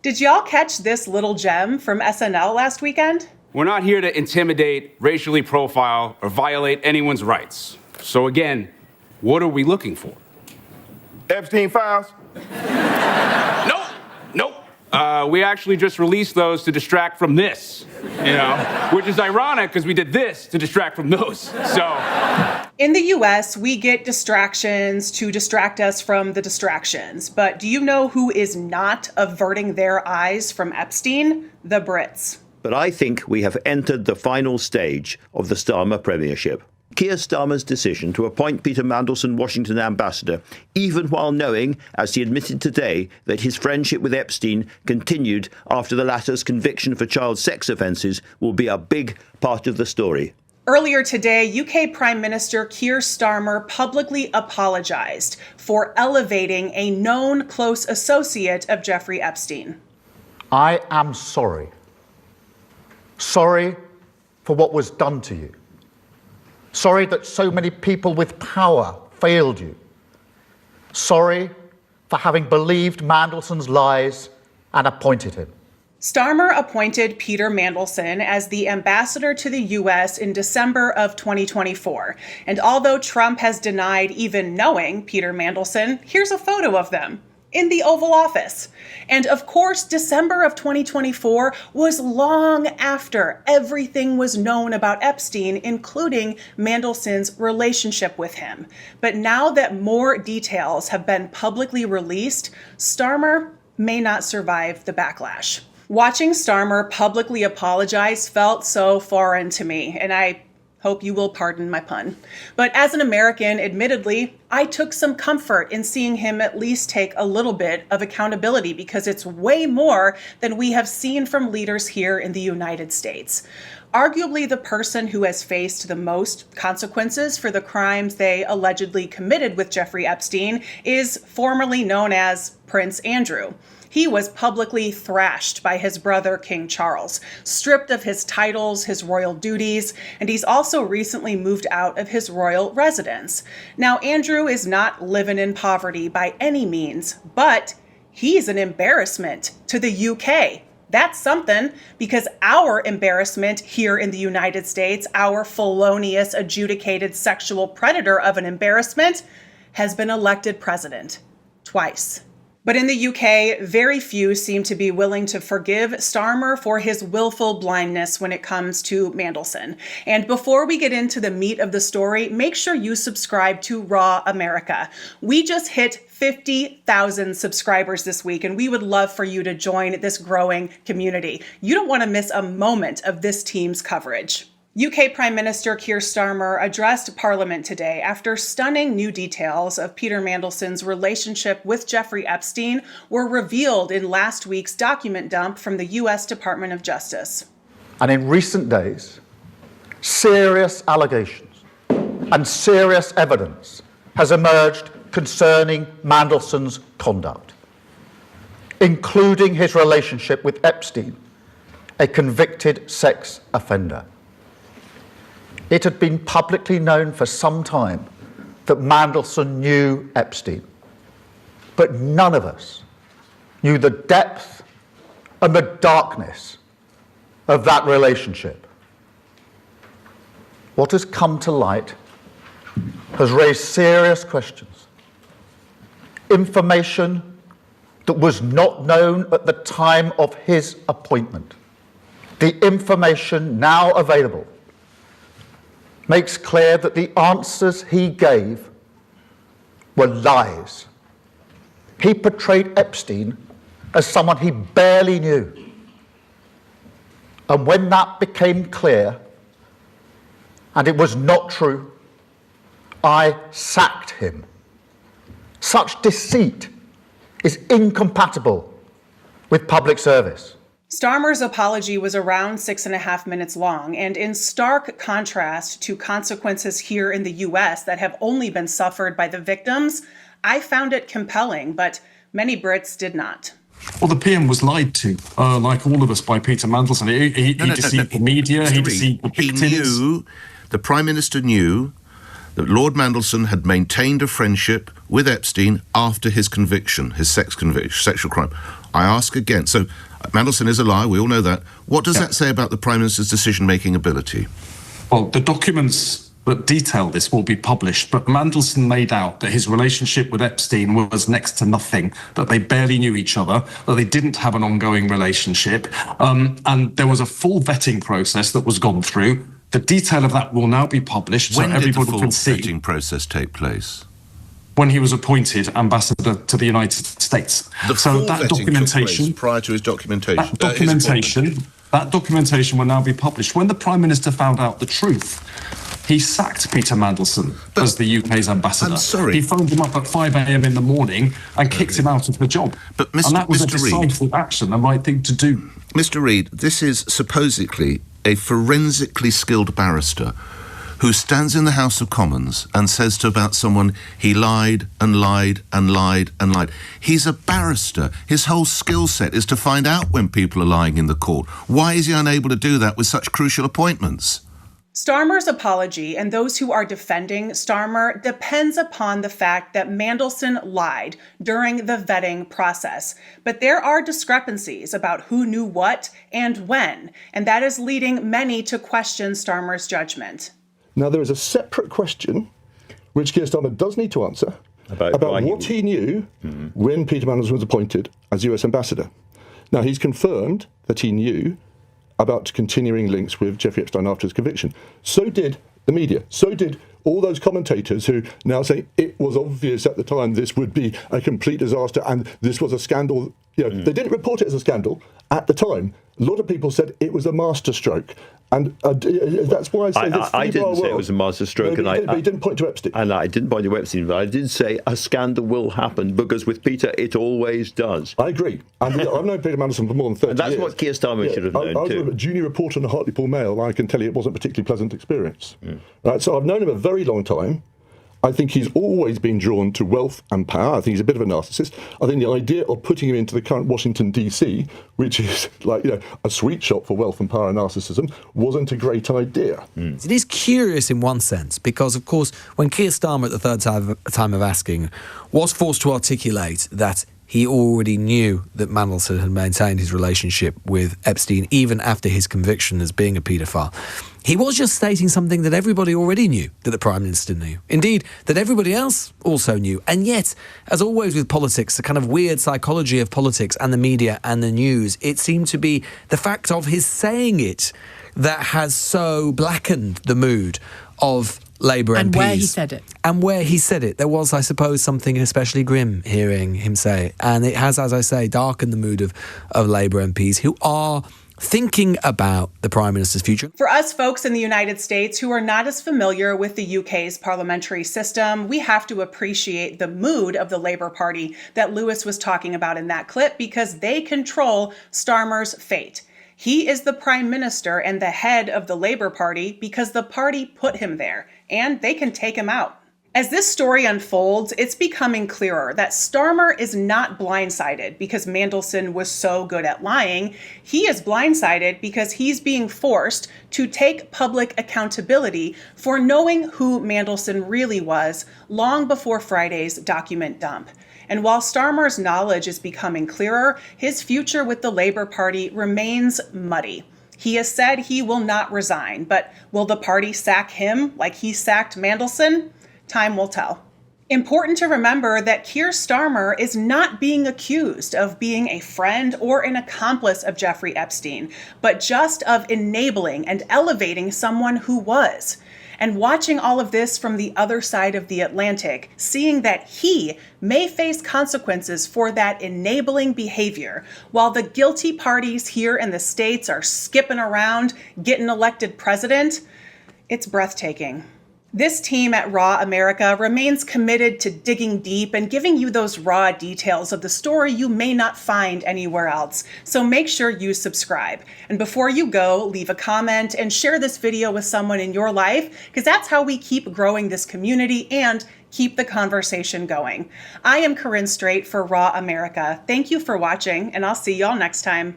Did y'all catch this little gem from SNL last weekend? We're not here to intimidate, racially profile, or violate anyone's rights. So again, what are we looking for? Epstein Files? Nope. We actually just released those to distract from this, which is ironic because we did this to distract from those. So, in the US, we get distractions to distract us from the distractions. But do you know who is not averting their eyes from Epstein? The Brits. But I think we have entered the final stage of the Starmer premiership. Keir Starmer's decision to appoint Peter Mandelson Washington ambassador, even while knowing, as he admitted today, that his friendship with Epstein continued after the latter's conviction for child sex offences, will be a big part of the story. Earlier today, UK Prime Minister Keir Starmer publicly apologized for elevating a known close associate of Jeffrey Epstein. I am sorry. Sorry for what was done to you. Sorry that so many people with power failed you. Sorry for having believed Mandelson's lies and appointed him. Starmer appointed Peter Mandelson as the ambassador to the U.S. in December of 2024. And although Trump has denied even knowing Peter Mandelson, here's a photo of them in the Oval Office. And of course, December of 2024 was long after everything was known about Epstein, including Mandelson's relationship with him. But now that more details have been publicly released, Starmer may not survive the backlash. Watching Starmer publicly apologize felt so foreign to me, and I hope you will pardon my pun. But as an American, admittedly, I took some comfort in seeing him at least take a little bit of accountability, because it's way more than we have seen from leaders here in the United States. Arguably the person who has faced the most consequences for the crimes they allegedly committed with Jeffrey Epstein is formerly known as Prince Andrew. He was publicly thrashed by his brother, King Charles, stripped of his titles, his royal duties, and he's also recently moved out of his royal residence. Now, Andrew is not living in poverty by any means, but he's an embarrassment to the UK. That's something, because our embarrassment here in the United States, our felonious, adjudicated sexual predator of an embarrassment, has been elected president twice. But in the UK, very few seem to be willing to forgive Starmer for his willful blindness when it comes to Mandelson. And before we get into the meat of the story, make sure you subscribe to Raw America. We just hit 50,000 subscribers this week, and we would love for you to join this growing community. You don't want to miss a moment of this team's coverage. UK Prime Minister Keir Starmer addressed Parliament today after stunning new details of Peter Mandelson's relationship with Jeffrey Epstein were revealed in last week's document dump from the US Department of Justice. And in recent days, serious allegations and serious evidence has emerged concerning Mandelson's conduct, including his relationship with Epstein, a convicted sex offender. It had been publicly known for some time that Mandelson knew Epstein, but none of us knew the depth and the darkness of that relationship. What has come to light has raised serious questions. Information that was not known at the time of his appointment. The information now available makes clear that the answers he gave were lies. He portrayed Epstein as someone he barely knew. And when that became clear, and it was not true, I sacked him. Such deceit is incompatible with public service. Starmer's apology was around 6.5 minutes long, and in stark contrast to consequences here in the US that have only been suffered by the victims, I found it compelling, but many Brits did not. Well, the PM was lied to, like all of us, by Peter Mandelson. He deceived the media, he deceived the victims. He knew, the Prime Minister knew, that Lord Mandelson had maintained a friendship with Epstein after his conviction, his sexual crime. I ask again. So Mandelson is a liar, we all know that. What does that say about the Prime Minister's decision-making ability? Well, the documents that detail this will be published, but Mandelson made out that his relationship with Epstein was next to nothing, that they barely knew each other, that they didn't have an ongoing relationship, and there was a full vetting process that was gone through. The detail of that will now be published so everybody can see. When did the full vetting process take place? When he was appointed ambassador to the United States. The full vetting took place prior to his documentation. That documentation will now be published. When the Prime Minister found out the truth, he sacked Peter Mandelson as the UK's ambassador. I'm sorry. He phoned him up at 5 a.m. in the morning and kicked him out of the job. But and that was a Mr. Reid, decisive action, the right thing to do. Mr. Reid, this is supposedly a forensically skilled barrister who stands in the House of Commons and says to about someone, he lied and lied and lied and lied. He's a barrister. His whole skill set is to find out when people are lying in the court. Why is he unable to do that with such crucial appointments? Starmer's apology and those who are defending Starmer depends upon the fact that Mandelson lied during the vetting process. But there are discrepancies about who knew what and when, and that is leading many to question Starmer's judgment. Now, there is a separate question, which Keir Starmer does need to answer, about what he knew when Peter Mandelson was appointed as US ambassador. Now, he's confirmed that he knew about continuing links with Jeffrey Epstein after his conviction. So did the media. So did all those commentators who now say it was obvious at the time this would be a complete disaster and this was a scandal. You know, they didn't report it as a scandal at the time. A lot of people said it was a masterstroke. And that's why I say this. I didn't say it was a masterstroke. No, but he didn't point to Epstein. And I didn't point to Epstein, but I did say a scandal will happen because with Peter, it always does. I agree. And I've known Peter Mandelson for more than 30 and that's years. what Keir Starmer should have known I was too. a junior reporter in the Hartlepool Mail. I can tell you it wasn't a particularly pleasant experience. Right, so I've known him a very long time. I think he's always been drawn to wealth and power. I think he's a bit of a narcissist. I think the idea of putting him into the current Washington, D.C., which is like, a sweet shop for wealth and power and narcissism, wasn't a great idea. It is curious in one sense, because, of course, when Keir Starmer at the third time of asking was forced to articulate that he already knew that Mandelson had maintained his relationship with Epstein even after his conviction as being a paedophile, he was just stating something that everybody already knew, that the Prime Minister knew. Indeed, that everybody else also knew. And yet, as always with politics, the kind of weird psychology of politics and the media and the news, it seemed to be the fact of his saying it that has so blackened the mood of Labour MPs. And where he said it. And where he said it. There was, I suppose, something especially grim hearing him say it. And it has, as I say, darkened the mood of Labour MPs who are thinking about the Prime Minister's future. For us folks in the United States who are not as familiar with the UK's parliamentary system, we have to appreciate the mood of the Labour Party that Lewis was talking about in that clip because they control Starmer's fate. He is the Prime Minister and the head of the Labour Party because the party put him there, and they can take him out. As this story unfolds, it's becoming clearer that Starmer is not blindsided because Mandelson was so good at lying. He is blindsided because he's being forced to take public accountability for knowing who Mandelson really was long before Friday's document dump. And while Starmer's knowledge is becoming clearer, his future with the Labour Party remains muddy. He has said he will not resign, but will the party sack him like he sacked Mandelson? Time will tell. Important to remember that Keir Starmer is not being accused of being a friend or an accomplice of Jeffrey Epstein, but just of enabling and elevating someone who was. And watching all of this from the other side of the Atlantic, seeing that he may face consequences for that enabling behavior, while the guilty parties here in the States are skipping around getting elected president, it's breathtaking. This team at Raw America remains committed to digging deep and giving you those raw details of the story you may not find anywhere else. So make sure you subscribe. And before you go, leave a comment and share this video with someone in your life, because that's how we keep growing this community and keep the conversation going. I am Corinne Straight for Raw America. Thank you for watching, and I'll see y'all next time.